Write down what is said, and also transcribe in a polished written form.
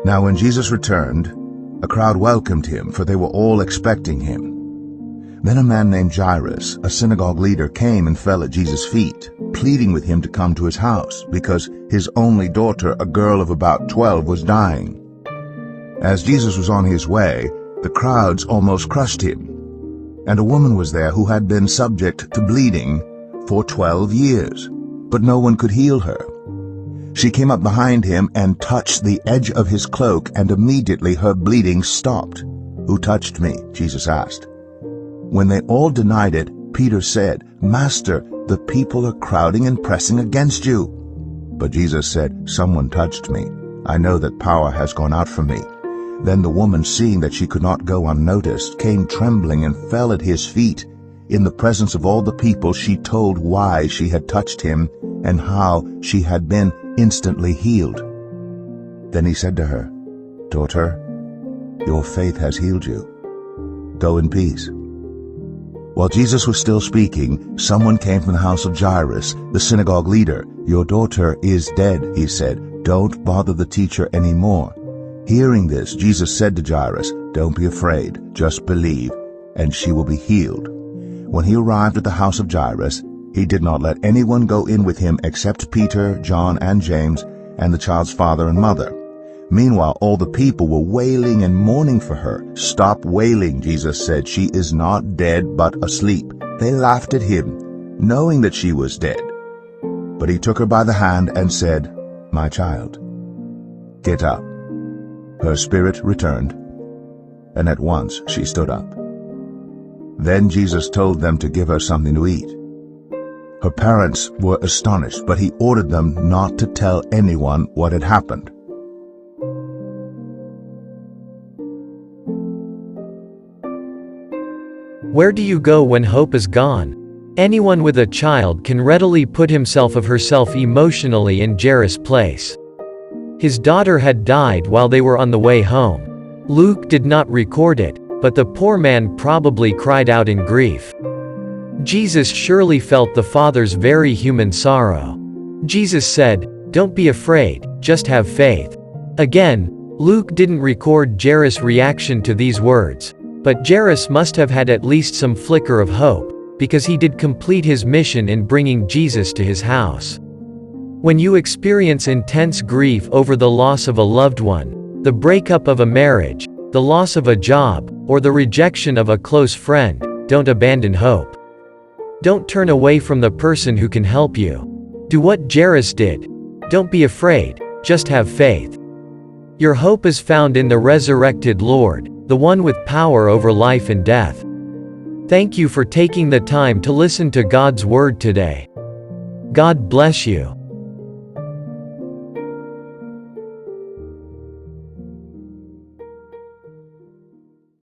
Now when Jesus returned, a crowd welcomed him, for they were all expecting him. Then a man named Jairus, a synagogue leader, came and fell at Jesus' feet, pleading with him to come to his house, because his only daughter, a girl of about 12, was dying. As Jesus was on his way, the crowds almost crushed him. And a woman was there who had been subject to bleeding for 12 years, but no one could heal her. She came up behind him and touched the edge of his cloak, and immediately her bleeding stopped. "Who touched me?" Jesus asked. When they all denied it, Peter said, "Master, the people are crowding and pressing against you." But Jesus said, "Someone touched me. I know that power has gone out from me." Then the woman, seeing that she could not go unnoticed, came trembling and fell at his feet. In the presence of all the people, she told why she had touched him and how she had been instantly healed. Then he said to her, "Daughter, your faith has healed you. Go in peace." While Jesus was still speaking, someone came from the house of Jairus, the synagogue leader. "Your daughter is dead," he said. "Don't bother the teacher anymore." Hearing this, Jesus said to Jairus, "Don't be afraid, just believe, and she will be healed." When he arrived at the house of Jairus, he did not let anyone go in with him except Peter, John, and James, and the child's father and mother. Meanwhile, all the people were wailing and mourning for her. "Stop wailing," Jesus said. "She is not dead, but asleep." They laughed at him, knowing that she was dead. But he took her by the hand and said, "My child, get up." Her spirit returned, and at once she stood up. Then Jesus told them to give her something to eat. Her parents were astonished, but he ordered them not to tell anyone what had happened. Where do you go when hope is gone? Anyone with a child can readily put himself or herself emotionally in Jairus' place. His daughter had died while they were on the way home. Luke did not record it, but the poor man probably cried out in grief. Jesus surely felt the father's very human sorrow. Jesus said, "Don't be afraid, just have faith." Again, Luke didn't record Jairus' reaction to these words, but Jairus must have had at least some flicker of hope, because he did complete his mission in bringing Jesus to his house. When you experience intense grief over the loss of a loved one, the breakup of a marriage, the loss of a job, or the rejection of a close friend, don't abandon hope. Don't turn away from the person who can help you. Do what Jairus did. Don't be afraid, just have faith. Your hope is found in the resurrected Lord, the one with power over life and death. Thank you for taking the time to listen to God's Word today. God bless you.